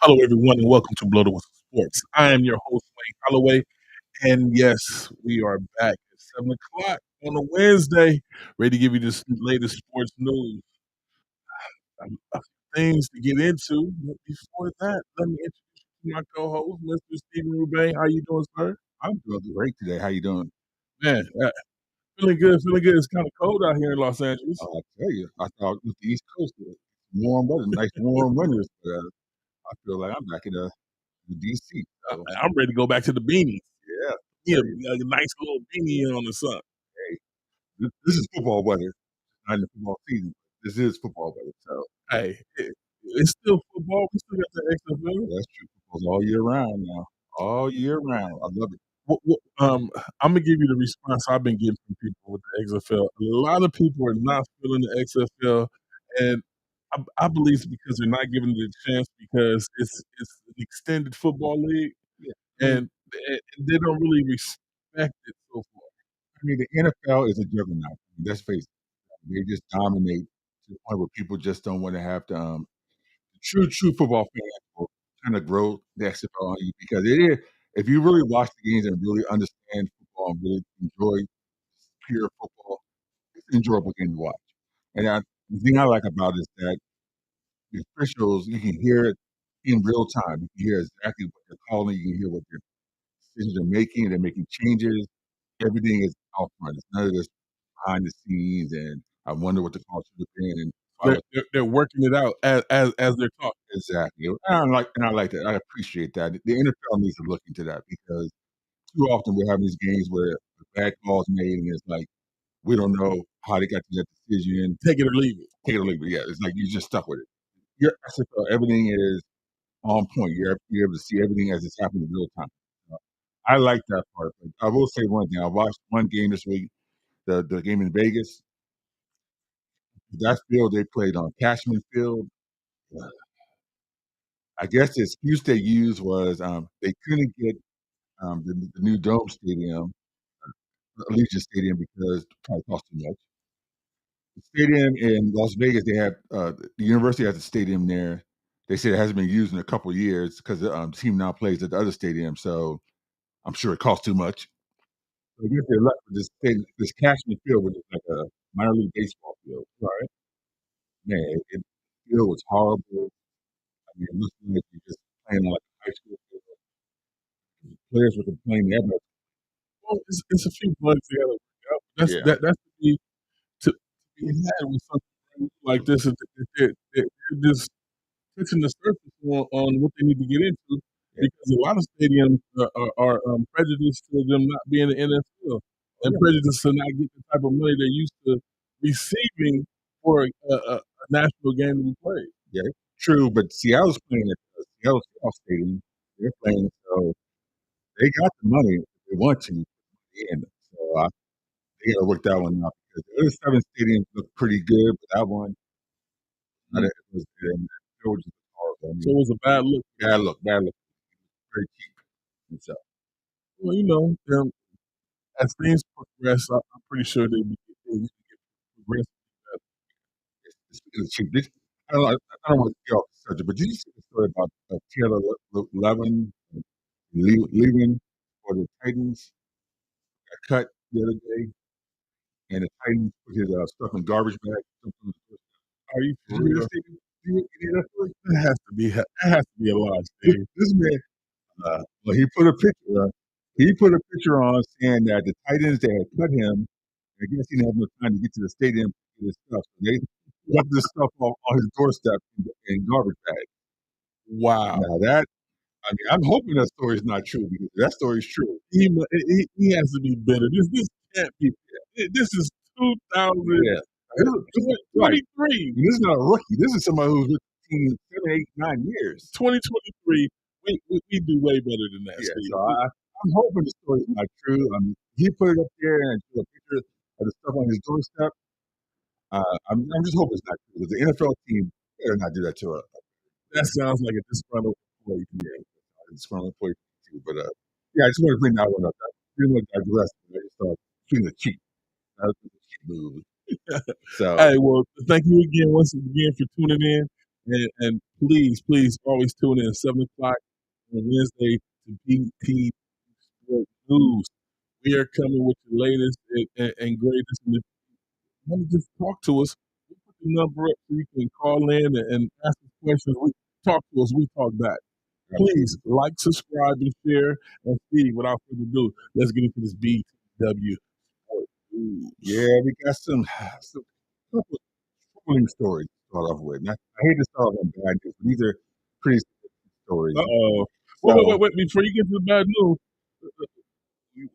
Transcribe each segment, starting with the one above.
Hello, everyone, and welcome to Blow the Whistle Sports. I am your host, Wayne Holloway, and yes, we are back at 7 o'clock on a Wednesday, ready to give you this latest sports news. Things to get into, but before that, let me introduce you to my co-host, Mr. Steven Rubain. How you doing, sir? I'm doing great today. How you doing? Man, feeling good, feeling good. It's kind of cold out here in Los Angeles. I tell you, I thought with the East Coast, warm weather, nice warm winters. But I feel like I'm back in DC. So I'm ready to go back to the beanies. yeah, Yeah, hey, a nice little beanie on the sun. hey, this is football weather, not in the football season. This is football weather. So Hey, it's still football. We still got the XFL. that's true. Football's all year round now, all year round. I love it. I'm gonna give you the response I've been getting from people with the XFL. A lot of people are not feeling the XFL, and I believe it's because they're not giving it a chance because it's an extended football league, Yeah, and they don't really respect it so far. I mean the NFL is a juggernaut. I mean, let's face it, they just dominate to the point where people just don't want to have to. True football fans will kind of grow the XFL on you because it is. If you really watch the games and really understand football and really enjoy pure football, it's an enjoyable game to watch. And the thing I like about it is that the officials, you can hear it in real time. You can hear exactly what they're calling. You can hear what their decisions are making. They're making changes. Everything is out front. It's none of this behind the scenes. And I wonder what the call should have been. And They're working it out as they're talking. exactly. And I like that. I appreciate that. The NFL needs to look into that because too often we're having these games where a bad call's made and it's like we don't know how they got to that decision. Take it or leave it. Take it or leave it. Yeah, it's like you're just stuck with it. Your SFL, everything is on point. You're able to see everything as it's happening in real time. Uh, I like that part. But I will say one thing. I watched one game this week, the game in Vegas. That field they played on, Cashman Field. I guess the excuse they used was they couldn't get the new Dome Stadium, Allegiant Stadium, because it probably cost too much. The stadium in Las Vegas, they have the university has a stadium there. They said it hasn't been used in a couple of years because the team now plays at the other stadium. So I'm sure it costs too much. So I guess they're left with this Cashman Field, which is like a minor league baseball field. Right. Man, the field was horrible. I mean, it looked like you're just playing on like a high school field. Players were complaining. Everybody, Well, it's a few bugs they gotta work out. yeah, That's to be had with something like this. They're just touching the surface on what they need to get into yeah, because a lot of stadiums are prejudiced to them not being the NFL oh and yeah, prejudiced to not getting the type of money they're used to receiving for a national game to be played. yeah. True, but Seattle's playing at Seattle Stadium. They're playing, so they got the money if they want to. And so they got to work that one out because the other seven stadiums look pretty good, but that one, it was it was just horrible. I So it mean, was a bad look. bad look, very cheap. And so Well, as things progress, I'm pretty sure they get progress. speaking of cheap, I don't want to get off the subject, but did you see the story about Taylor Levin leaving for the Titans? Got cut the other day, and the Titans put his stuff in garbage bag. Are you For for real? real? You know that story? It has to be a lie, This, Steve. this man, well, he put a picture. He put a picture on saying that the Titans that had cut him, I guess he didn't have enough time to get to the stadium to get his stuff. So they left this stuff on his doorstep in garbage bags. Wow. Now that, I mean, I'm hoping that story is not true because if that story is true. He has to be bitter. This can't be. This is Yeah, right. 2023. This is not a rookie. This is somebody who's with the team 7, 8, 9 years. 2023. We do way better than that, Yeah, Steve. so I'm hoping the story is not true. I mean, he put it up there and took a picture of the stuff on his doorstep. I'm just hoping it's not true because the NFL team better not do that to us. That sounds like a disgruntled employee. Yeah, it's going to play too. But yeah, I just want to bring that one up. I pretty much digressed. I just thought being a cheat. That was a cheat move. So Hey, well, thank you again once again for tuning in. And please always tune in 7 o'clock on Wednesday to BT Sport News. We are coming with the latest and greatest. And if you want to just talk to us, we put the number up so you can call in and ask us questions. Talk to us. We talk back. Please like, subscribe, and share. And Steve, without further ado, let's get into this BTW Sport News. Yeah, we got some couple troubling stories to start off with. And I hate to start off on bad news, but these are pretty significant stories. Uh-oh. So Wait. Before you get to the bad news,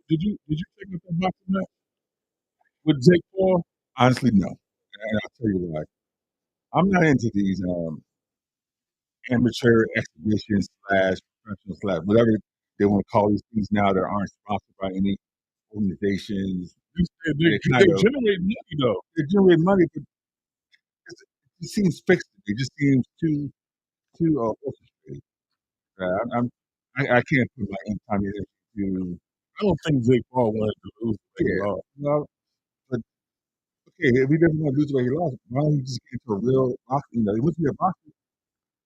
did you check out that boxing match with Jake Paul? honestly, no. And I'll tell you why. I'm not into these amateur exhibitions slash professional slash whatever they want to call these things now that aren't sponsored by any organizations. You said They they kind of generate money though. they generate money, but it seems fixed. It just seems too orchestrated. I can't put my time in to I don't think Jake Paul wanted to lose the way he yeah. lost. Well, but okay, if he doesn't want to lose the way he lost, why don't he just get into a real boxing? He wants to be a boxer,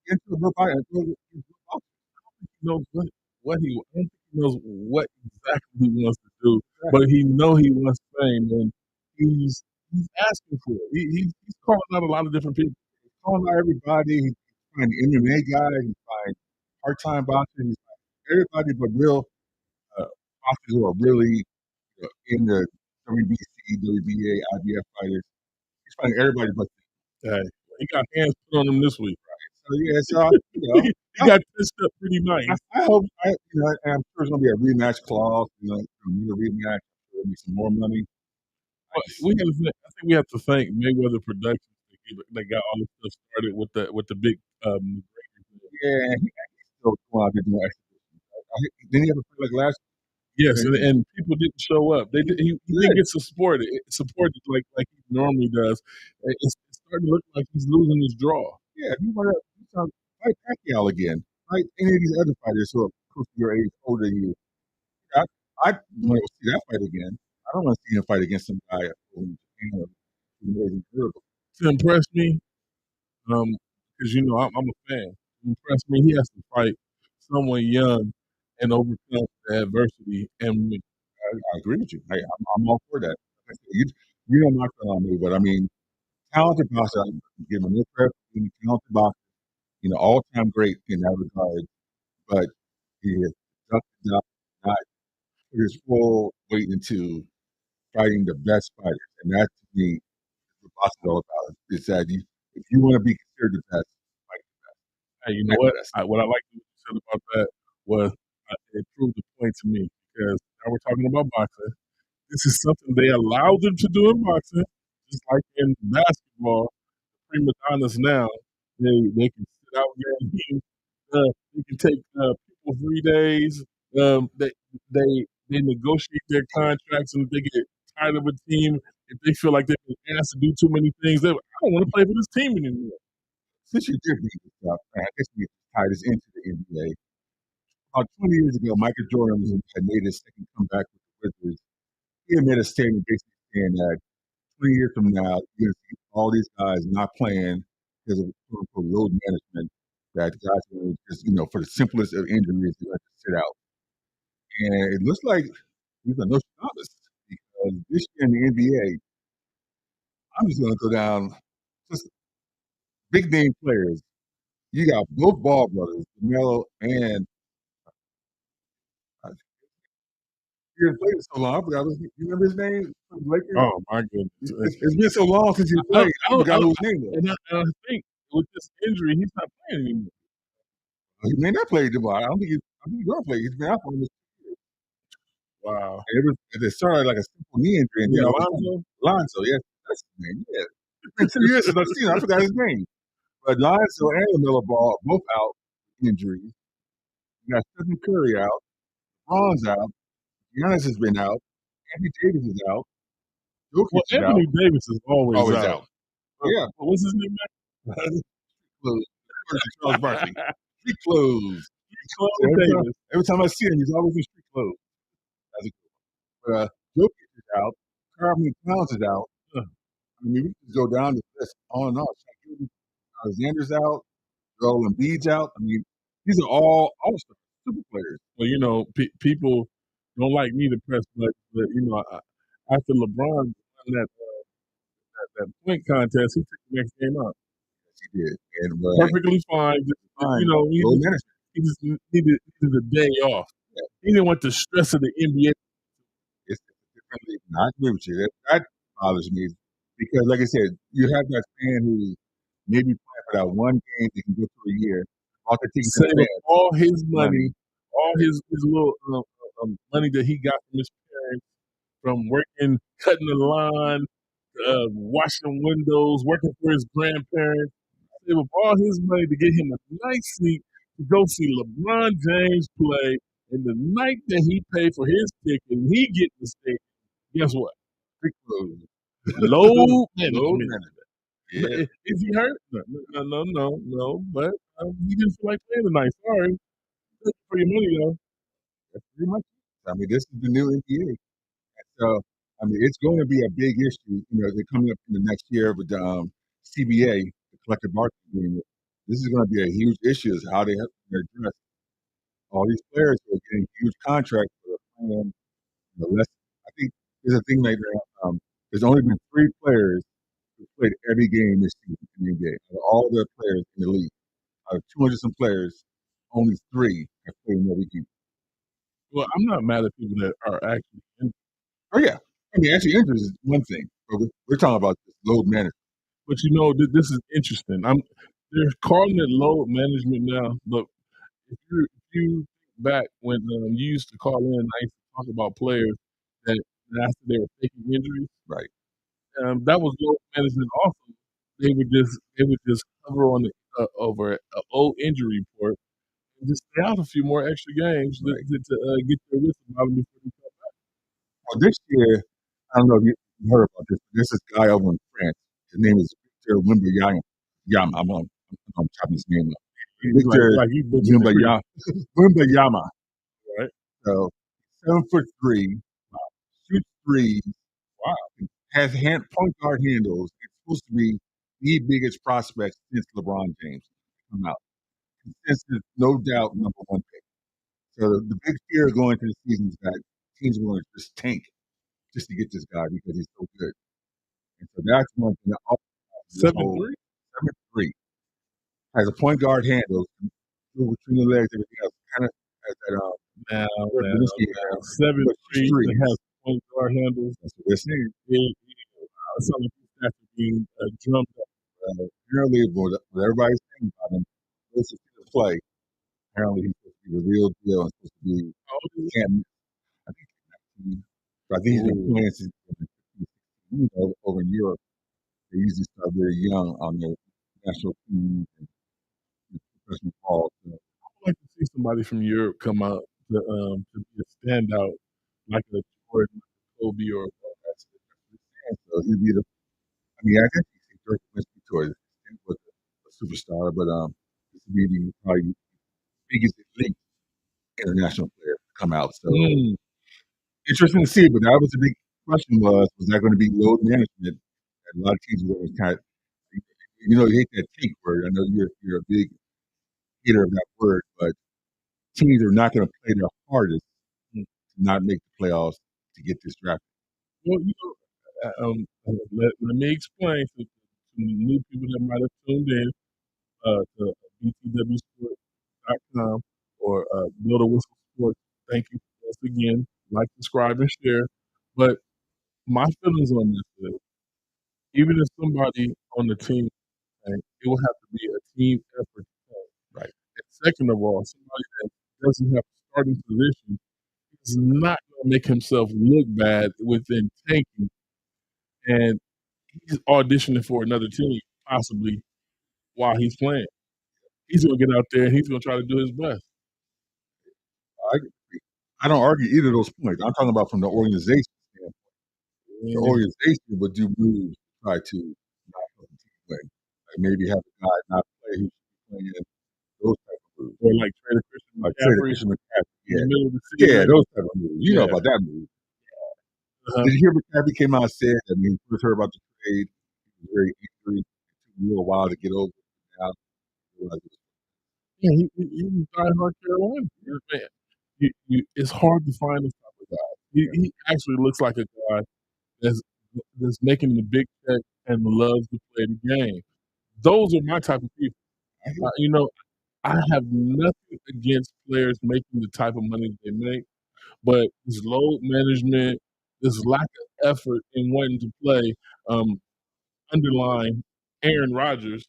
get into a real fight and go into a real boxer. He knows what he. I don't think he knows what exactly he wants to do, Right. but he know he wants fame, and he's asking for it. He's calling out a lot of different people. He's calling out everybody. He's finding MMA guys. He's finding part-time boxers. He's finding everybody but real boxers who are really in the WBC, WBA, IBF fighters. He's finding everybody but Hey, he got hands put on him this week. so yeah. So He got pissed up pretty nice. I hope and I'm sure there's gonna be a rematch clause. A rematch. There'll be some more money. But I think we have to thank Mayweather Productions that got all this stuff started with the big Yeah, he's still going out there doing exhibitions. Didn't he have a fight like last yes, year? and people didn't show up. He didn't get supported like he normally does. It's starting to look like he's losing his draw. Yeah, if you want to fight Pacquiao again, fight any of these other fighters who are close to your age, older than you. I, I want to see that fight again. I don't want to see him fight against some guy from Japan or from Europe. To impress me, because I'm a fan. To impress me, he has to fight someone young and overcome the adversity and win. I agree with you. I'm all for that. You know my on me, but I mean, talented boxer. I give him no credit. Talented boxer. All time great in that regard. But he has not put his full weight into fighting the best fighters, and that to me is what boxing is all about. It's that if you want to be considered the best, fight Hey, you know the what? best. What I like what you said about that was it proved the point to me because now we're talking about boxing. This is something they allow them to do in boxing, just like in basketball. Prima donnas now, they can sit out games. They can take people 3 days. They they negotiate their contracts, and if they get tired of a team, if they feel like they've been asked to do too many things, I don't want to play for this team anymore. Since you did bring this up, I guess we tie this into the NBA. About 20 years ago, Michael Jordan had made his second comeback with the Wizards. He had made a statement basically saying that 20 years from now, you're going to see all these guys not playing because of quote unquote load management. That guys are going to just, for the simplest of injuries, they're going to sit out. And it looks like he's a Nostradamus because this year in the NBA, I'm just going to go down just big name players. You got both Ball brothers, Melo and uh, he hasn't played so long. I forgot. You remember his name from the Lakers? Oh my goodness! It's been so long since he played. I forgot who his name was. And I think with this injury, he's not playing anymore. He may not play tomorrow. I don't think he's going to play. He's been out for almost 2 years. Wow. It started like a simple knee injury, and then Yeah, all of a sudden, Lonzo, yes, that's his name. Yeah, it's been 2 years since I've seen him. I forgot his name. But Lonzo and LaMelo Ball both out with injuries. You got Stephen Curry out, Bron's out, Giannis has been out, Anthony Davis is out, Jokic Well, is out, Anthony Davis is always always out. out. Yeah, What was his name? clothes. Charles Barkley, street clothes. Chloe So Davis. every time I see him, he's always in street clothes. That's a good one. But Jokic is out, Carmen Towns is out. I mean, we can go down the list on and on. Alexander's out. Joel Embiid's out. I mean, these are all all-stars, super players. Well, people don't like me to press much, but after LeBron won that point contest, he took the next game out. Yes, he did. And Perfectly fine. fine. Load He management. just needed a day off. Yeah. He didn't want the stress of the NBA. It's a different league. I agree with you. That bothers me because, like I said, you have that fan who maybe playing for that one game they can go through a year, bought the tickets in Save up advance, all his money, money. all his little money that he got from his parents, from working, cutting the lawn, washing windows, working for his grandparents. Save up all his money to get him a nice seat to go see LeBron James play. And the night that he paid for his ticket, and he get the stadium. Guess what? Big clothes. Load Load management. management. Yeah. Is he hurt? No. But he didn't feel like playing tonight. Sorry. Thank you for your money, though. That's pretty much it. I mean, this is the new NBA. So, I mean, it's going to be a big issue. They're coming up in the next year with the CBA, the collective bargaining agreement. This is going to be a huge issue, is how they have to address all these players who are getting huge contracts for playing less. I think there's a thing like that. There's only been 3 players who played every game this season in the NBA. Out of all the players in the league, out of 200 some players, only 3 have played in every game. Well, I'm not mad at people that are actually in. Oh yeah, I mean, actually, injuries is one thing, but we're talking about this load management. But this is interesting. They're calling it load management now. But if you think back when you used to call in, I used to talk about players that after they were taking injuries, Right. that was load management. Also, they would just cover on the over an old injury report and just stay out a few more extra games Right. to get their wits about them before they come back. Well, this year, I don't know if you heard about this. There's this guy over in France. His name is Victor Wimbayama. I'm chopping his name up. Victor Like you butchered it. Wimbayama. Right? So 7'3", shoots threes, Wow. has point guard handles. It's supposed to be the biggest prospect since LeBron James come out. Consensus, no doubt, number 1 pick. So the big fear going into the season is that teams are going to just tank just to get this guy because he's so good. And so that's one thing that all this 7'3"? 7'3", has a point guard handle, between the legs, everything else. Kind of has that Now, Lewinsky, 7'3" street. that has point guard handles. That's what they're saying. It's something that's being drummed up. Apparently, what everybody's saying about him, this is to play. Apparently, he's supposed to be the real deal and supposed to be. Can't, I think, 19, but I think he's been playing since over in Europe. They usually start very young on their national teams and professional ball. So, I'd like to see somebody from Europe come out to be a standout, like a Jordan, Kobe, or that's what he's saying. So he'd be the. I mean, I guess you see Dirk Nowitzki towards was a superstar, but this would be the probably biggest elite international player to come out. So interesting to see. But that was the big question: was that going to be load management? And a lot of teams were going to kind of, you hate that take word. I know you're a big hater of that word, but teams are not going to play their hardest to not make the playoffs to get this draft. well, let me explain to new people that might have tuned in to btwsports.com or Blow the Whistle Sports. Thank you once again. Like, subscribe, and share. But my feelings on this is, even if somebody on the team, it will have to be a team effort. Right. And second of all, somebody that doesn't have a starting position is not going to make himself look bad within tanking, and he's auditioning for another team possibly while he's playing. He's going to get out there and he's going to try to do his best. I, I don't argue either of those points. I'm talking about from the organization standpoint. The organization would do moves to try to not help the team play. Like maybe have a guy not play who should be playing, those type of moves. Or like trade a Christian McCaffrey in the middle of the season. Yeah, those type of moves. You know about that move. Did you hear McCaffrey came out and said that when he first heard about the trade, he was very angry. It took him a little while to get over it. Now, Yeah, he was diehard Carolina. You're a fan. It's hard to find this type of guy. He actually looks like a guy that's that's making the big check and loves to play the game. Those are my type of people. I hear You know, I have nothing against players making the type of money that they make, but this load management, this lack of effort in wanting to play, um, underline Aaron Rodgers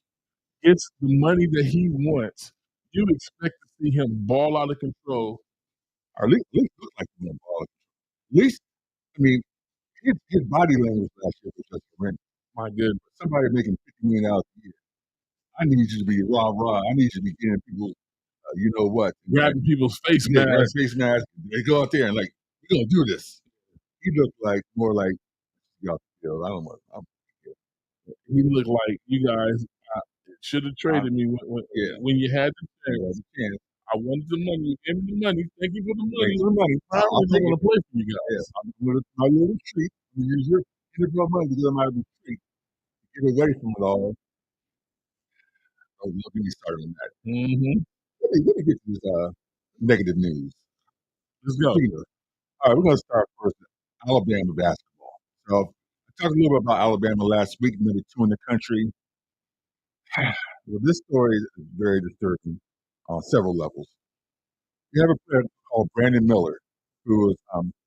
gets the money that he wants. You expect to see him ball out of control. or at least look like he's gonna ball. At least, I mean, his body language last year was just horrendous. My goodness. Somebody making $50 million a year, I need you to be rah rah. I need you to be getting people, you know what, and like Grabbing people's face yeah, grab masks. face mask. They go out there and like, we're gonna do this. He looked like more like y'all. I don't want. He looked like you guys should have traded me Yeah, when you had the yeah, chance. you can. I wanted the money. You gave me the money. Thank you for the Thanks money. for the money. I I'll really don't take want it. to play for you Yeah, guys. I'm gonna my little treat. I'm gonna use your NFL money to get my retreat, get away from it all. Oh, don't get me started on that. Mhm. Let me get to this negative news. Let's go. Peter. All right, we're gonna start first. Alabama basketball. So I talked a little bit about Alabama last week, number 2 in the country. Well, this story is very disturbing on several levels. You have a player called Brandon Miller, who is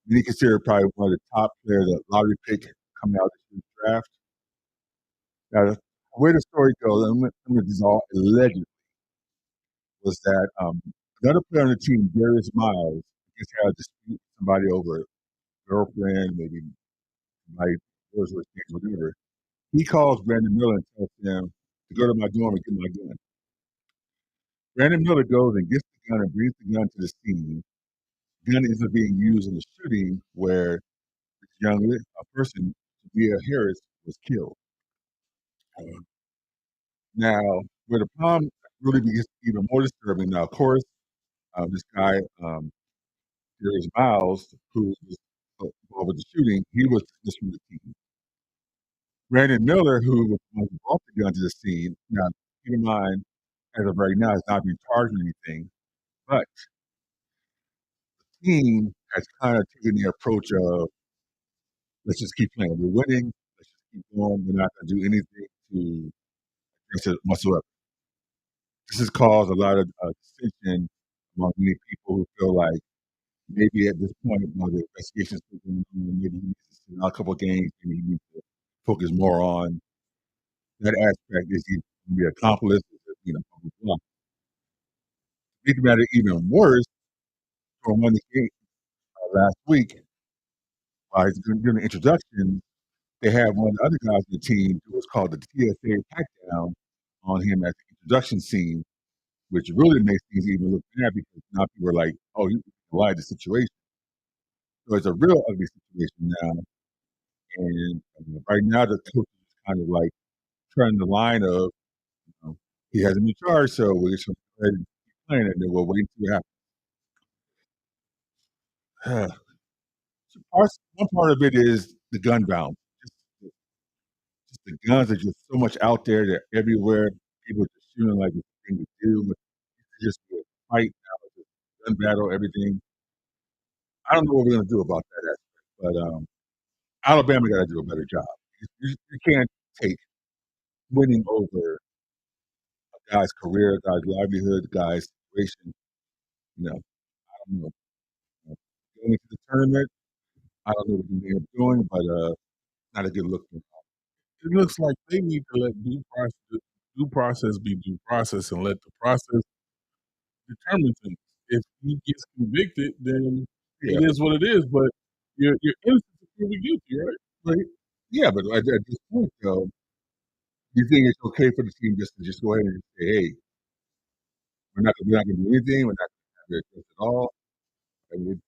many considered probably one of the top players, a lottery pick coming out of this year's draft. Now, the way the story goes, and this is all alleged, was that another player on the team, Darius Miles, just had a dispute with somebody over a girlfriend, maybe somebody, those were things, whatever. He calls Brandon Miller and tells him to go to my dorm and get my gun. Brandon Miller goes and gets the gun and brings the gun to the scene. The gun ends up being used in the shooting where this young person, Via Harris, was killed. Uh, Now, where the problem really gets even more disturbing, now, of course, this guy, Darius Miles, who was involved with the shooting, he was dismissed from the team. Brandon Miller, who was the one who brought the gun to the scene, now, keep in mind, as of right now, has not been charged with anything, but the team has kind of taken the approach of, let's just keep playing. We're winning. Let's just keep going. We're not going to do anything to address it whatsoever. This has caused a lot of dissension among many people who feel like maybe at this point, while the investigation is still going on, maybe he needs to sit out a couple of games. Maybe he needs to focus more on that aspect. Is he going to be an accomplice? Blah, blah, blah. Make the matter even worse, from one of the games last week, while he's doing the introduction, they had one of the other guys on the team who was called the TSA Packdown on him at the introduction scene, which really makes things even look bad because now people are like, oh, you lied the situation. So it's a real ugly situation now. And right now, the coach is kind of like trying the line of, he hasn't been charged, so we're just going to go ahead and keep playing it, and then we'll wait and see what happens. So one part of it is the gun violence. Just the guns are just so much out there. They're everywhere. People are just shooting like it's a thing to do. But it's just a fight now, it's a gun battle, everything. I don't know what we're going to do about that aspect, but Alabama got to do a better job. You can't take winning over a guy's career, a guy's livelihood, a guy's situation. I don't know. Going into the tournament, I don't know what they end up doing, but not a good look. It looks like they need to let due process be due process and let the process determine things. If he gets convicted, then Yeah, it is what it is. But you're innocent until proven guilty, right? but yeah, but at this point, though, you think it's okay for the team just to just go ahead and just say, "Hey, we're not going to do anything. We're not going to have it at all." I mean,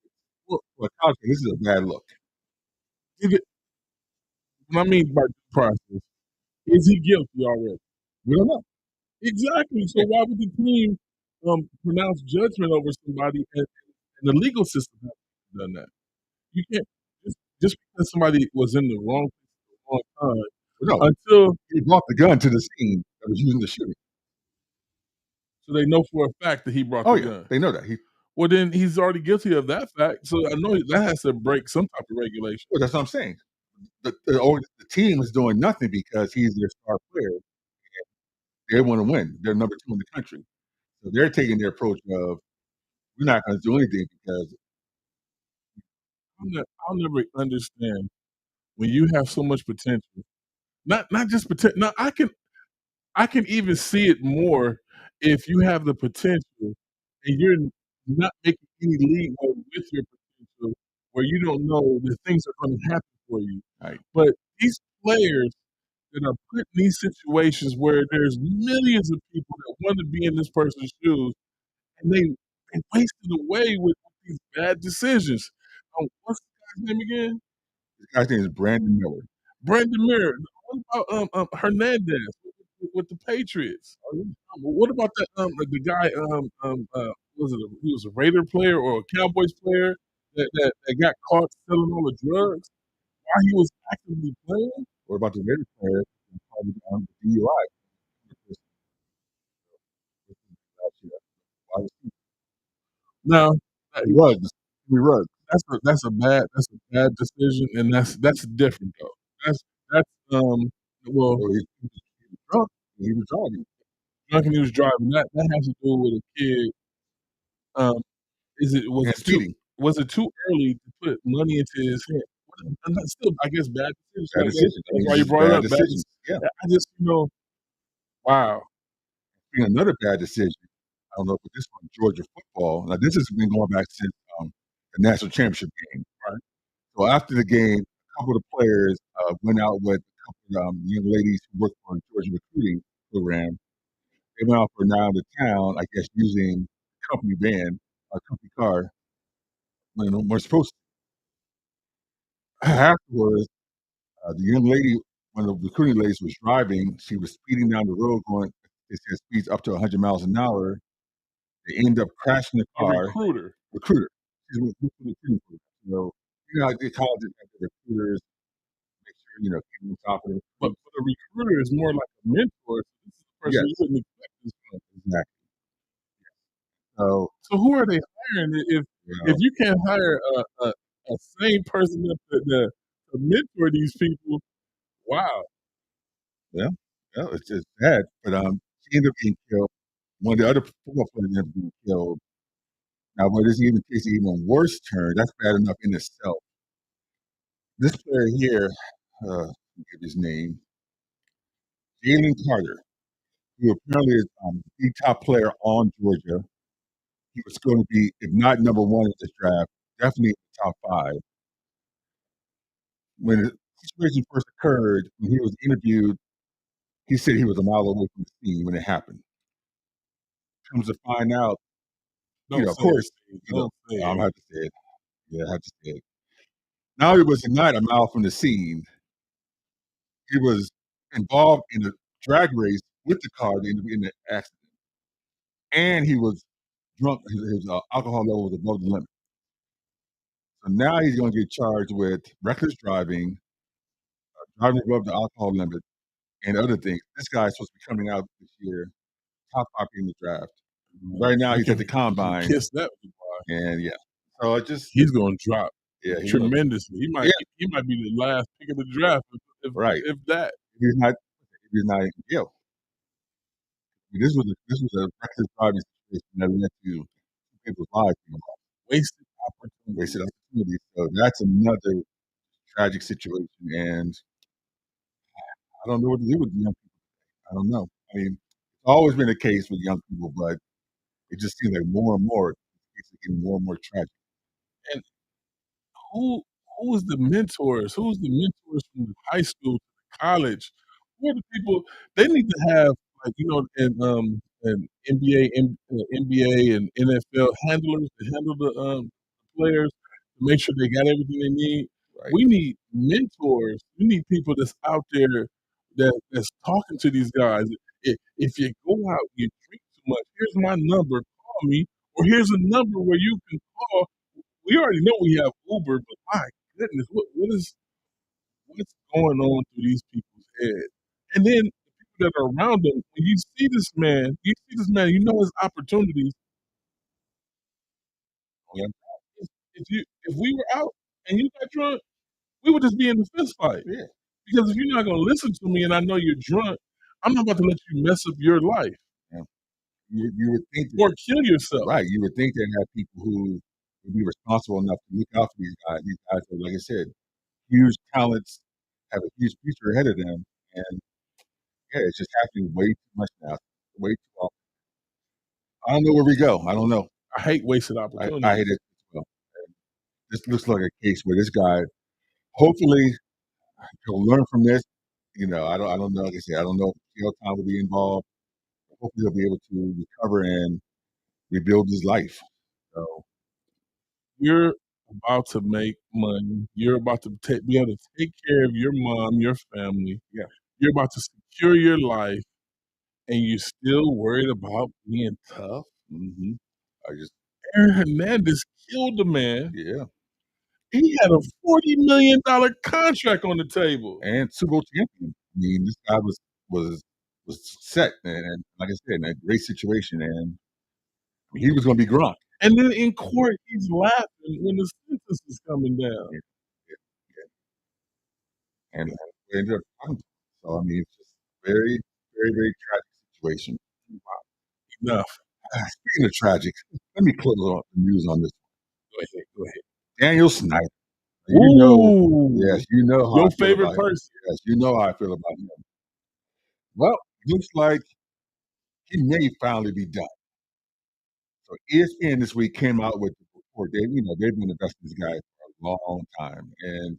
for a college fan, this is a bad look. What I mean by due process, is he guilty already? We don't know. Exactly. So Yeah, why would the team pronounce judgment over somebody and the legal system hasn't done that? You can't just because somebody was in the wrong place at the wrong time but no, until he brought the gun to the scene that was used in the shooting. So they know for a fact that he brought Oh the yeah, gun. they know that. Well, then he's already guilty of that fact, so I know that has to break some type of regulation. Well, that's what I'm saying. The team is doing nothing because he's their star player. They want to win. They're number 2 in the country. So they're taking their approach of, "We're not gonna do anything because." I'll never understand when you have so much potential. Not just potential. No, I can even see it more if you have the potential and you're not making any leeway with your potential, where you don't know that things are gonna happen for you. Right. But these players that are put in these situations where there's millions of people that want to be in this person's shoes, and they wasted away with these bad decisions. What's the guy's name again? This guy's name is Brandon Miller. Brandon Miller. What about Hernandez with the Patriots? What about the guy was it he was a Raider player or a Cowboys player that got caught selling all the drugs while he was actively playing? What about the Raiders player who probably on the DUI last year? Wide receiver. No, Ruggs. Henry Ruggs. that's a bad decision, and that's different though. That's well, Well, he was drunk. He was driving drunk and he was driving. That has to do with a kid. Um, is it and speeding. was it too early to put money into his hand? And that's still, I guess, bad decision. Bad Like decision. I that's mean, why it's you just brought it bad up. Bad. decisions. Yeah. I just wow. And another bad decision. I don't know if this one, Georgia football. Now this has been going back since the national championship game. Right. So after the game, a couple of the players went out with a couple of young ladies who work for the Georgia recruiting program. They went out for a night out of town, I guess, using company van, a company car, when they weren't supposed to. Afterwards, the young lady, one of the recruiting ladies, was driving. She was speeding down the road, going, it said speeds up to 100 miles an hour. They end up crashing the A car. recruiter. Recruiter. She's a recruiting program. So, how they colleges have the recruiters, make sure, keep on top of But it. a recruiter is more like a mentor. So this is the person you Yes, wouldn't expect this from. exactly. So, So who are they hiring you if know, you can't hire a sane person to mentor these people? Wow. yeah, yeah, it's sad. But she ended up being killed. One of the other football players ended up being killed. Now, where this even takes an even worse turn, that's bad enough in itself. This player here, let me give his name, Jalen Carter, who apparently is the top player on Georgia. He was going to be, if not number one in this draft, definitely in the top 5. When the situation first occurred, when he was interviewed, he said he was a mile away from the scene when it happened. Comes to find out, Don't of say it, course, Steve. Don't say I'm it. gonna have to say it. Yeah, I have to say it. Now he was not a mile from the scene. He was involved in a drag race with the car in the accident, and he was drunk. His alcohol level was above the limit. So now he's going to get charged with reckless driving, driving above the alcohol limit, and other things. This guy's supposed to be coming out this year, top 5 in the draft. Right now, he's at the You can combine, kiss that goodbye. and yeah. So it just, He's gonna drop yeah, he will. tremendously. Yeah, He might be the last pick of the draft right. if that. If he's not in jail. This was a reckless driving situation that led to two people's lives being lost, Wasted opportunity. wasted opportunities. So that's another tragic situation, and I don't know what to do with the young people. I don't know. I mean, it's always been the case with young people, but it just seems like more and more it's getting more and more tragic. And who who's the mentors? Who's the mentors from the high school to the college? Who are the people they need to have like in NBA, NBA and NFL handlers to handle the players to make sure they got everything they need. Right. We need mentors. We need people that's out there that's talking to these guys. If you go out, you drink too much, here's my number, call me, or here's a number where you can call. We already know we have Uber, but my goodness, what's going on through these people's heads? And then the people that are around him, when you know his opportunities. Yeah, If we were out and you got drunk, we would just be in the fist fight. yeah, Because if you're not gonna listen to me and I know you're drunk, I'm not about to let you mess up your life yeah. You would think that or kill yourself. right, you would think they have people who would be responsible enough to look out for these guys. These guys are, like I said, huge talents, have a huge future ahead of them, and yeah, it's just happening way too much now, way too often. I don't know where we go. I don't know. I hate wasted I hate opportunities. it as well. This looks like a case where this guy, hopefully, he'll learn from this. I don't know. Like I said, I don't know if jail time will be involved. Hopefully, he'll be able to recover and rebuild his life. So, You're about to make money. You're about to be able to take care of your mom, your family. yeah. You're about to secure your life, and you're still worried about being tough. hmm I just, Aaron Hernandez killed a man. yeah. He had a $40 million contract on the table. And Super Bowl champion. I mean, this guy was was set, and like I said, in a great situation, and he was going to be Gronk. And then in court, he's laughing when the sentence is coming down. Yeah, yeah, yeah. And we ended up talking to him. So I mean, it's just very, very, very tragic situation. Enough. Speaking of tragic, let me close on the news on this. Go ahead. Go ahead. Daniel Snyder. Ooh, Yes, you know how I your feel favorite about him. person. Yes, you know how I feel about him. Well, looks like he may finally be done. So ESPN this week came out with the report. They've been investing this guy for a long time, and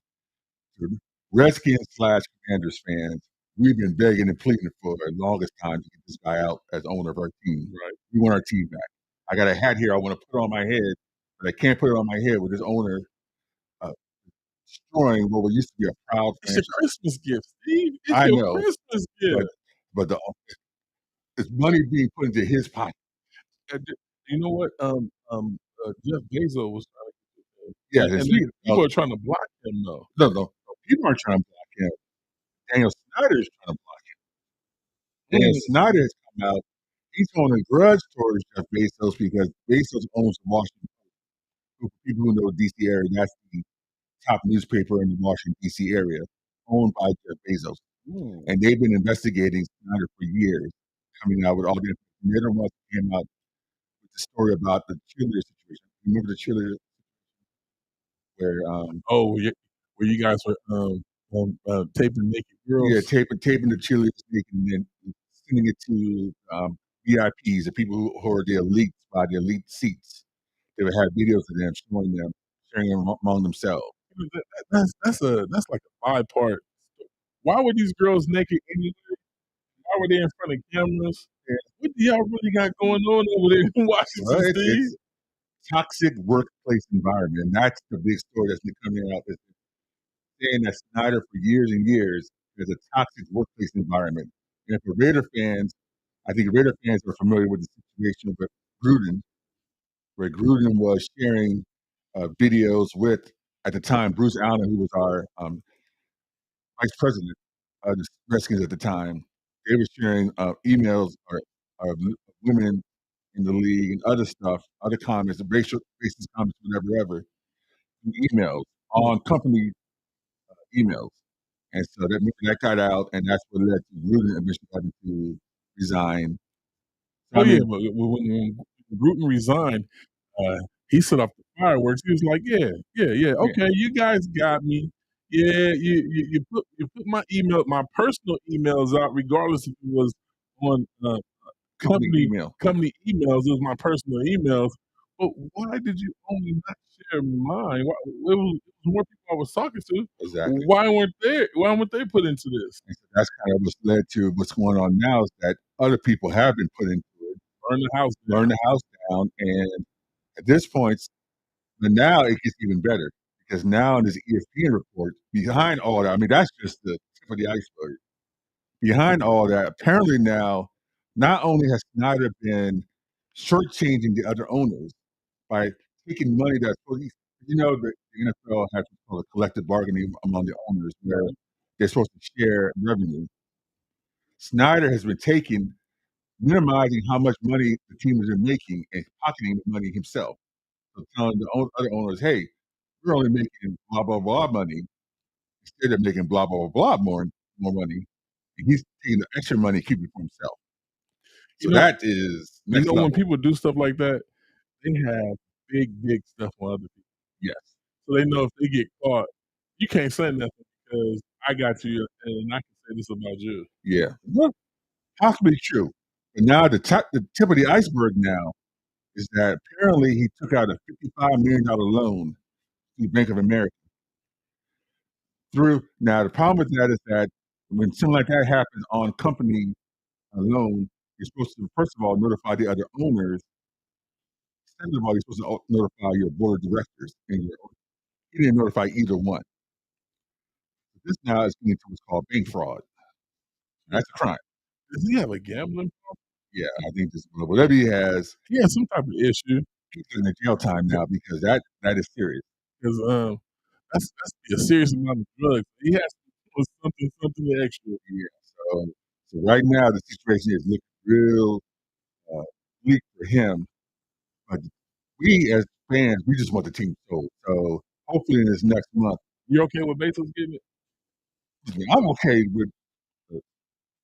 the Redskins slash Commanders fans, we've been begging and pleading for the longest time to get this guy out as owner of our team. Right. We want our team back. I got a hat here I want to put on my head, but I can't put it on my head with this owner uh, destroying what used to be a proud It's your franchise. Christmas gift, Steve. It's I your know, Christmas but gift. it's money being put into his pocket. You know what? Jeff Bezos was trying to Yeah, get and and speaking people are trying to block him though. no, people aren't trying to block him. Daniel Snyder is trying to block him. Daniel Mm. Snyder has come out. He's on a grudge towards Jeff Bezos because Bezos owns the Washington Post. For people who know the DC area, that's the top newspaper in the Washington DC area, owned by Jeff Bezos. Mm. And they've been investigating Snyder for years, coming out with all the information. They're the ones that came out with the story about the cheerleader situation. Remember the cheerleader where Oh, yeah, where you guys were taping naked yeah, girls. taping the cheerleaders naked and then sending it to VIPs, the people who are the elites by the elite seats. They would have videos of them showing them, sharing them among themselves. That's like a five-part. Why were these girls naked anyway? Why were they in front of cameras? Yeah. What do y'all really got going on over there in Well, Washington, Steve? it's toxic workplace environment. And that's the big story that's been coming out. It's saying that Snyder for years and years is a toxic workplace environment. And for Raider fans, I think Raider fans are familiar with the situation with Gruden, where Gruden was sharing videos with, at the time, Bruce Allen, who was our vice president of the Redskins at the time. They were sharing emails of women in the league and other stuff, other comments, racist comments, whatever, emails on company emails. And so that got out, and that's what led to Gruden eventually having to resign. So, Oh I yeah, mean, but when Bruton resigned, uh, he set off the fireworks. He was like, "Yeah, yeah, okay, you guys got me. Yeah, you put my personal emails out, regardless if it was on company company email. company emails. It was my personal emails. But why did you only not share mine? It was more people I was talking to. Exactly. Why weren't they put into this? And so that's kind of what's led to what's going on now is that other people have been put into it, Burn the house burn down. the house down, and at this point, but now it gets even better because now in this ESPN report, behind all that, I mean, that's just the tip of the iceberg. Behind all that, apparently now, not only has Snyder been shortchanging the other owners by taking money that's the NFL has what's called a collective bargaining among the owners where they're supposed to share revenue. Snyder has been minimizing how much money the team has been making and pocketing the money himself. So telling the other owners, "Hey, we're only making blah blah blah money instead of making blah blah blah more money." And he's taking the extra money, and keeping it for himself. You So know that is next when level. people do stuff like that, they have big stuff on other people. Yes. So they know if they get caught, you can't say nothing because I got you and I can say this about you. Yeah. Well, possibly true. But now the tip of the iceberg now is that apparently he took out a $55 million loan through Bank of America. Through now, the problem with that is that when something like that happens on company loan, you're supposed to first of all notify the other owners. Second of all, you're supposed to notify your board of directors, and he didn't notify either one. This now is getting into what's called bank fraud. That's a crime. Does he have a gambling problem? Yeah, I think this whatever he has, He has some type of issue he's getting a jail time now because that is serious. because that's a serious amount of drugs. He has to put something extra. Yeah. So right now the situation is looking real uh, bleak for him. But we as fans, we just want the team sold. So hopefully in this next month, You okay with Bezos getting it? I'm okay with uh,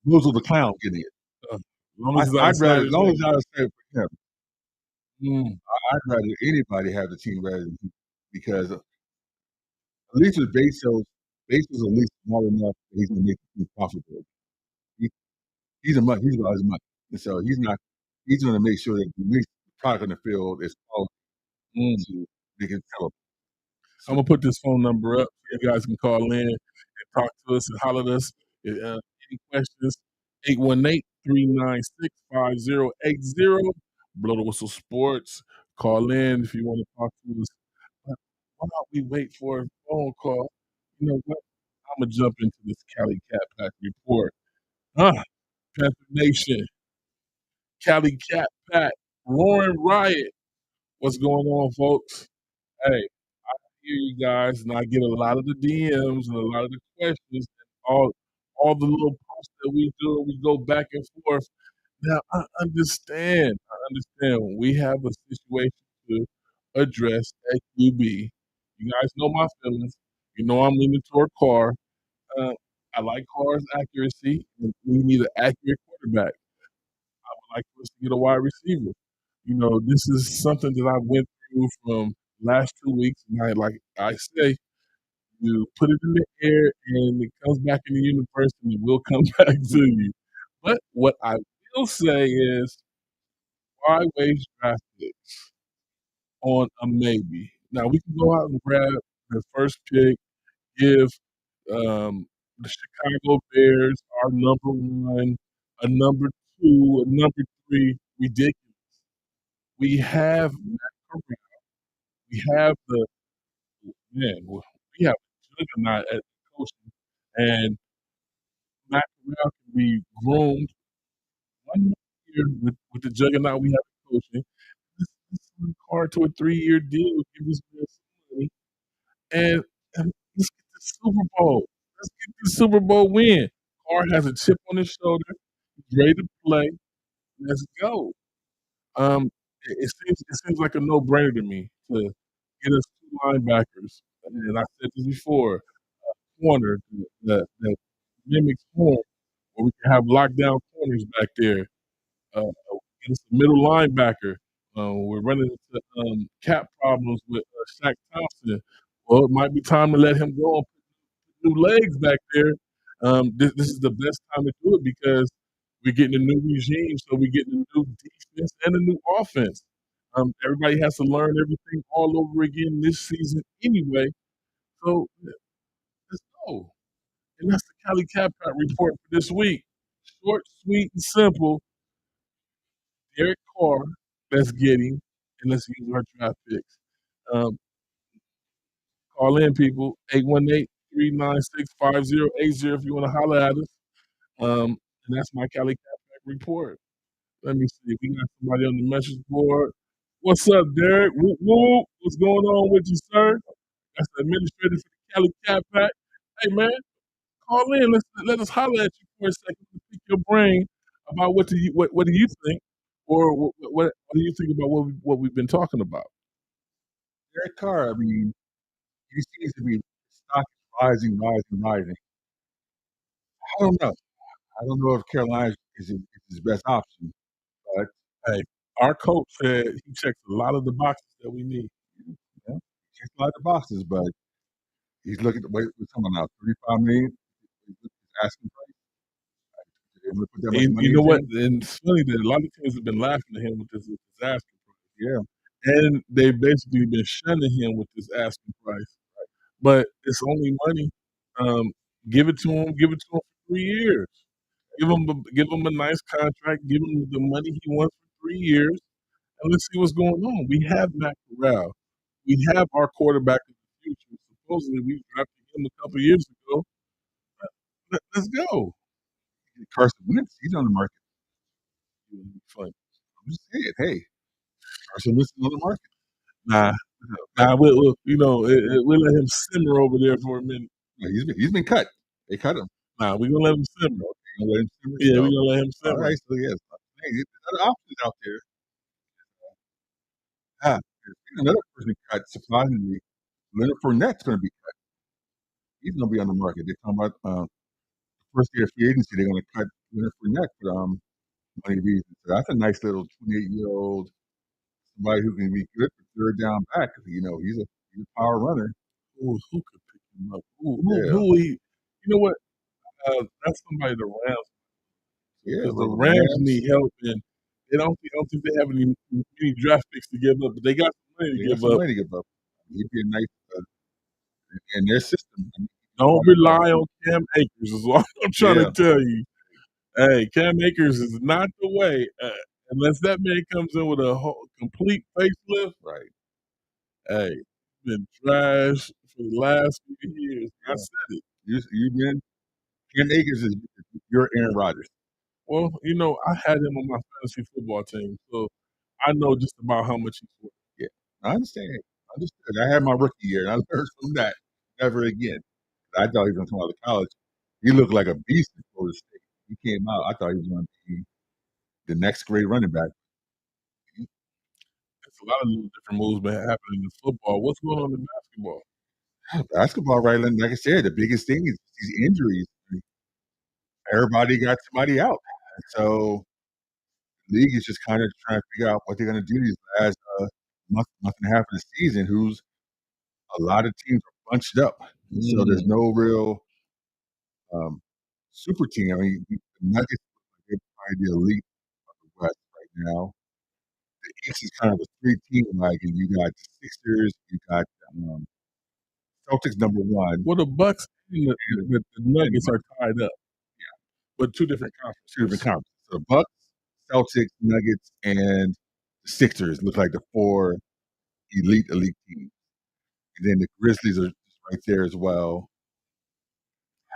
Bozo the Clown getting it. As long as it's I'd rather, outside as his long name. as I say it for him, Mm. I'd rather anybody have the team rather than him because at least with Bezos at least smart enough that he's going to make the team profitable. He, he's about his money, and so he's not. He's going to make sure that at least the product on the field is quality Mm. to make it sell. I'm So gonna put this phone number up so you guys can call in and talk to us and holler at us. Any questions? 818-396-5080. Blow the Whistle Sports. Call in if you want to talk to us. But why don't we wait for a phone call? You know what? I'm gonna jump into this Cali Cat Pack report. Ah, Panther Nation, Cali Cat Pack, Roaring Riot. What's going on, folks? Hey, hear you guys, and I get a lot of the DMs and a lot of the questions and all the little posts that we do, we go back and forth. Now I understand when we have a situation to address at QB. You guys know my feelings. You know I'm leaning toward Carr. Uh, I like Carr's accuracy, and we need an accurate quarterback. I would like for us to get a wide receiver. You know, this is something that I went through from last 2 weeks, and like I say, you put it in the air and it comes back in the universe and it will come back to you. But what I will say is why waste draft picks on a maybe? Now we can go out and grab the first pick, give the Chicago Bears our number one, a number two, a number three. Ridiculous. We have Matt Corral. We have the man. We have a juggernaut at coaching, and Matt Corral can be groomed one more year with the juggernaut we have in coaching. Let's sign Carr to a 3-year deal, give this man some money, and let's get the Super Bowl. Let's get the Super Bowl win. Carr has a chip on his shoulder. He's ready to play. Let's go. Um, it seems like a no-brainer to me to get us 2 linebackers, and I said this before, corner that mimics form, where we can have lockdown corners back there. Get us a middle linebacker. We're running into cap problems with Shaq Thompson. Well, it might be time to let him go and put new legs back there. This is the best time to do it because we're getting a new regime, so we're getting a new defense and a new offense. Everybody has to learn everything all over again this season anyway. So let's go. And that's the Cali Capat report for this week. Short, sweet, and simple. Derek Carr, let's get him, and let's use our draft picks. Um, call in, people, 818-396-5080 if you want to holler at us. And that's my Cali Capat report. Let me see. We got somebody on the message board. What's up, Derek? Whoop, whoop. What's going on with you, sir? That's the administrator for the Cali Capat. Hey, man, call in. Let us holler at you for a second. Pick your brain about what do you think, or what do you think about what we've been talking about? Derek Carr, I mean, he seems to be stock is rising, rising, rising. I don't know. I don't know if Carolina is his best option, but Hey, our coach said he checks a lot of the boxes that we need. yeah, he checks a lot of boxes. But he's looking to wait for someone now, 35 million. He's asking price. They want to put that much And money you know into what? him. And it's funny that a lot of teams have been laughing at him with this disaster price, Yeah, and they've basically been shunning him with this asking price. But it's only money. Um, give it to him. Give it to him for 3 years. Give him a nice contract. Give him the money he wants for 3 years, and let's see what's going on. We have Matt Corral. We have our quarterback of the future. Supposedly, we drafted him a couple years ago. Let's go. Carson Wentz, he's on the market. Fun. I'm just saying, hey, Carson Wentz is on the market. Nah, That, nah. We'll let him simmer over there for a minute. no, he's been cut. They cut him. Nah, we're gonna let him simmer. Okay, you gonna let him simmer? Yeah, we're So, gonna let him all simmer. right, so yes, hey, there's other options out there. Ah, there's another person cut. Surprisingly, Leonard Fournette's going to be cut. He's going to be on the market. They're talking about first year free agency. They're going to cut Leonard Fournette for money reasons. So that's a nice little 28-year-old somebody who can be good for third down back. He's a power runner. Who could pick him up? Yeah, Who he? You know what? That's somebody the Rams yeah. because the Well, the Rams Rams, need help, and I don't think they have any draft picks to give up, but they got some money they to got give some up. money to give up. He'd be a nice in their system. I mean, Don't quite well. rely on Cam Akers. Is all I'm trying to Yeah, tell you. Hey, Cam Akers is not the way. Unless that man comes in with a complete facelift, right. hey, been trash for the last few years. I Yeah, said it. you've been Ken Akers is your Aaron Rodgers. Well, I had him on my fantasy football team, so I know just about how much he's worth. Yeah, I understand. Understood. I had my rookie year, and I learned from that. Never again. I thought he was going to come out of college. He looked like a beast in Florida State. He came out. I thought he was going to be the next great running back. It's a lot of different moves been happening in football. What's going on in basketball? Basketball, right? Like I said, the biggest thing is these injuries. Everybody got somebody out. And so the league is just kind of trying to figure out what they're going to do these last month and a half of the season. Who's a lot of teams are bunched up. So there's Mm. no real um, super team. I mean, the Nuggets, they're probably the elite of the West right now. The East is kind of a three-team wagon. You got the Sixers, you got um, Celtics number one, Well, the Bucks and and the Nuggets are tied up, but two different two different conferences. conferences. So the Bucks, Celtics, Nuggets, and the Sixers look like the four elite teams. And then the Grizzlies are just right there as well.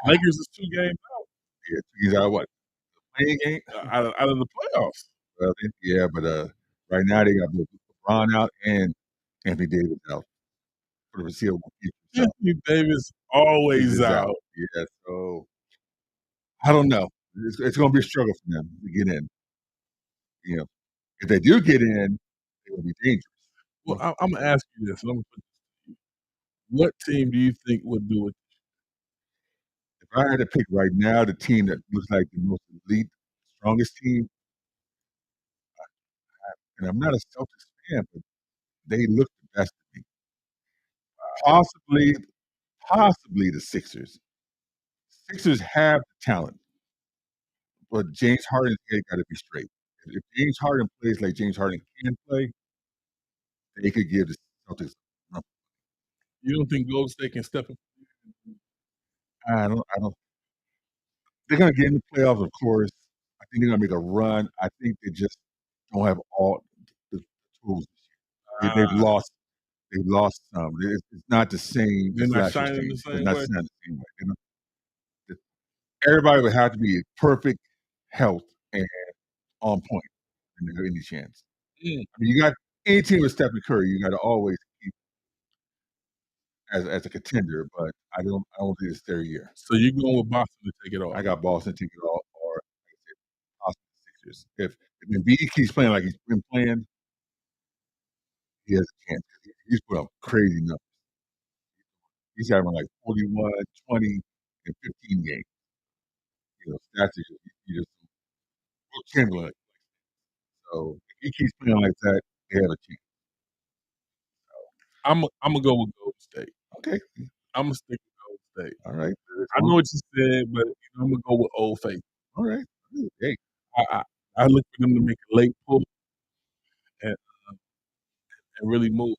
Lakers is 2 games Yeah, these are what playing game. out of the playoffs. Well, yeah, but right now they got both LeBron out and Anthony Davis out for the foreseeable future. So Anthony Davis he always is out. out. Yeah, so I don't know. It's going to be a struggle for them to get in. You know, if they do get in, it will be dangerous. Well, I'm gonna ask you this. And I'm gonna put this to you. What team do you think would do it? If I had to pick right now, the team that looks like the most elite, strongest team, and I'm not a Celtics fan, but they look the best to me. Possibly, possibly the Sixers. Sixers have the talent, but James Harden's head got to be straight. If James Harden plays like James Harden can play, they could give the Celtics. You don't think Golden State can step up? I don't. I don't. They're going to get in the playoffs, of course. I think they're going to make a run. I think they just don't have all the tools this year. They've Uh, lost. They've lost some. It's not the same they're as not last year's shining the team. It's same not way. the same way. Everybody would have to be in perfect health and on point and have any chance. Mm. I mean, you got any team with Stephen Curry, you got to always keep as a contender. But I don't think it's their year. So you're going with Boston to take it I all. got Boston taking it all, or serious. If Embiid keeps playing like he's been playing, he has a chance. He's put up crazy numbers. He's having like 41, 20, and 15 games. Stats are just kindling. So if he keeps playing like that, they have a chance. Imma go with Golden State. Okay. Imma stick with Golden State. All right. I know what you said, but Imma go with Old Faithful. All right. Hey, I look for them to make a late pull and really move.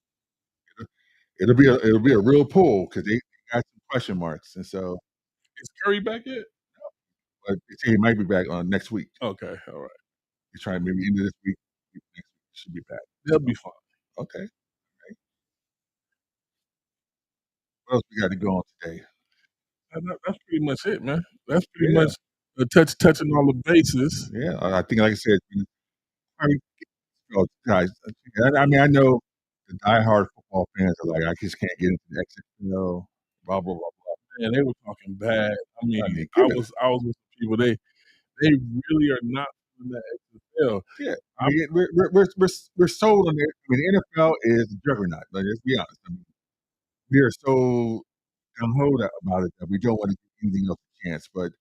it'll be a real pull because they got some question marks, and so Is Curry back yet? but they say he might be back on next week. Okay, all right. He's trying maybe into this week, next week he should be back. They'll be fine. Okay. Okay. What else we got to go on today? That's pretty much it, man. That's pretty Yeah. much touching all the bases. Yeah, I think, like I said, I mean, guys. I mean, I know the diehard football fans are like, I just can't get into the XFL, blah blah blah blah. Man, they were talking bad. I mean, give I it. was with some people. They really are not in the XFL. Yeah, I mean, we're sold on it. I mean, the NFL is a juggernaut. Like, let's be honest. I mean, we are so gung ho about it that we don't want to give anything else a chance. But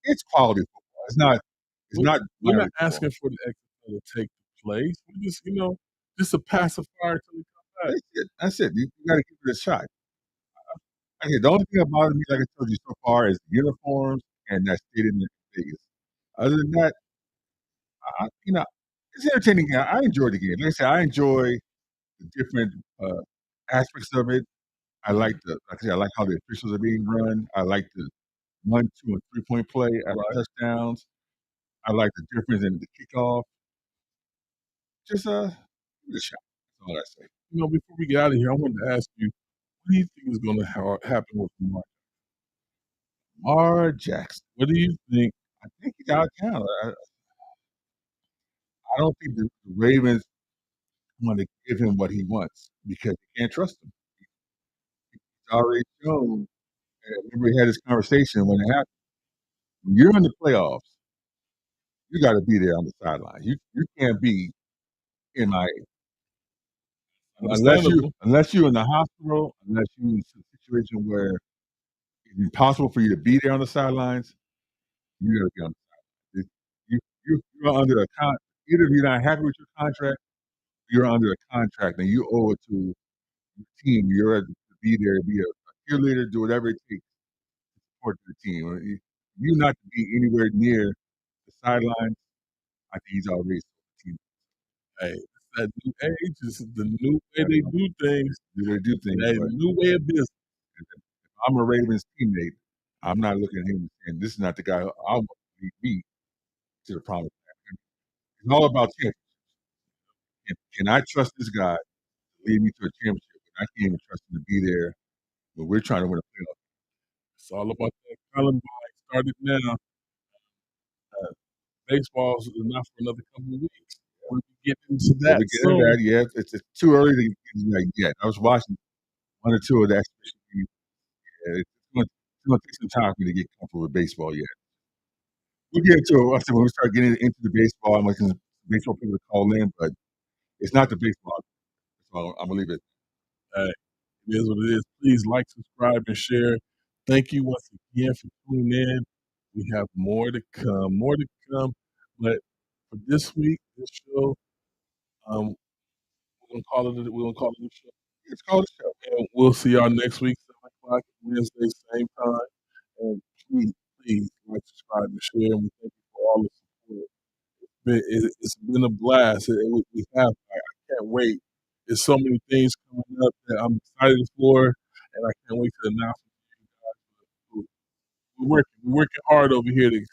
it's quality football. It's not. It's not. We're not football. asking for the XFL to take the place. We're just, just a pacifier till we come back. That's it. You got to give it a shot. Okay, the only thing that bothers me, like I told you so far, is the uniforms and that stadium in Vegas. Other than that, it's entertaining. I enjoy the game. Like I said, I enjoy the different aspects of it. Like I said, I like how the officials are being run. I like the 1, 2, and 3-point play after touchdowns. I like the difference in the kickoff. Just give it a shot. That's all I say. Before we get out of here, I wanted to ask you, what do you think is going to happen with Lamar? Lamar Jackson. What do you think? I think he's out of town. I don't think the Ravens want to give him what he wants because they can't trust him. He's already shown. Remember, we had this conversation when it happened. When you're in the playoffs, you got to be there on the sideline. You can't be MIA unless you're in the hospital, unless you're in a situation where it's impossible for you to be there on the sidelines. You got to be on the sidelines. You're under a contract. Either if you're not happy with your contract, you're under a contract and you owe it to your team. You're to be there, be a cheerleader, do whatever it takes to support the team. You not to be anywhere near the sidelines. I think he's already team. Hey, it's that new age. It's the new way they do things. Hey, new way of business. If I'm a Ravens teammate, I'm not looking at him and saying, this is not the guy I want to lead me to the promised land. It's all about championship. Can I trust this guy to lead me to a championship? I can't even trust him to be there when we're trying to win a playoff. It's all about that Columbine started now. Baseball's not for another couple of weeks. When we get into that, yeah, it's too early to get into that yet. I was watching one or two of the exhibition games. Yeah, it's going to take some time for me to get comfortable with baseball yet. We'll get into it. I said when we start getting into the baseball, I'm looking for baseball people to call in, but it's not the baseball. So I'm gonna leave it. It is what it is. Please like, subscribe, and share. Thank you once again for tuning in. We have more to come, But for this week, this show, we're gonna call it a show. It's called a show. And we'll see y'all next week, 7 o'clock Wednesday, same time. And please like, subscribe, and share. And we thank you for all the support. It's been a blast. We have. I can't wait. There's so many things coming up that I'm excited for, and I can't wait to announce it to you guys. We're working hard over here to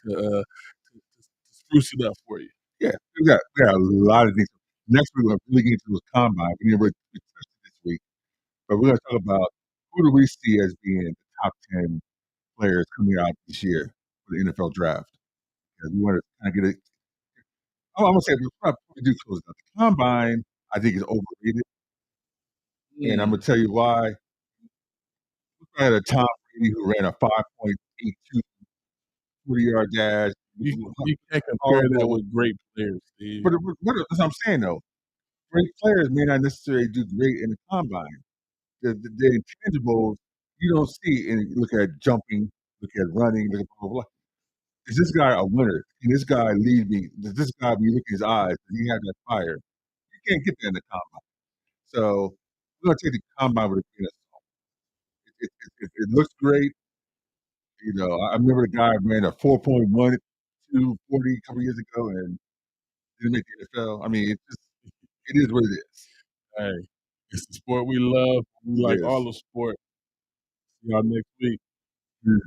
spruce it up for you. Yeah, we got a lot of things. Next week, we're going to really get into those combine. We never touched it this week, but we're going to talk about who do we see as being the top 10 players coming out this year for the NFL draft. Because we want to kind of get it. I'm going to say we'll probably do close out. The combine, I think, is overrated. And I'm going to tell you why. We had a Tom Brady who ran a 5.82 40-yard dash, you can't compare that horrible. with great players, Steve. But that's what I'm saying though. Great players may not necessarily do great in the combine. The intangibles you don't see and look at jumping, look at running, look at blah, blah, blah. Is this guy a winner? Can this guy lead me? Does this guy, when you look in his eyes, does he have that fire? You can't get that in the combine. So we're gonna take the combine with a grain of salt. It looks great. You know, I remember the guy ran a 4.1240 a couple years ago and didn't make the NFL. I mean, it is what it is. Hey, it's the sport we love. We It like is. all the sport. See y'all next week. Mm.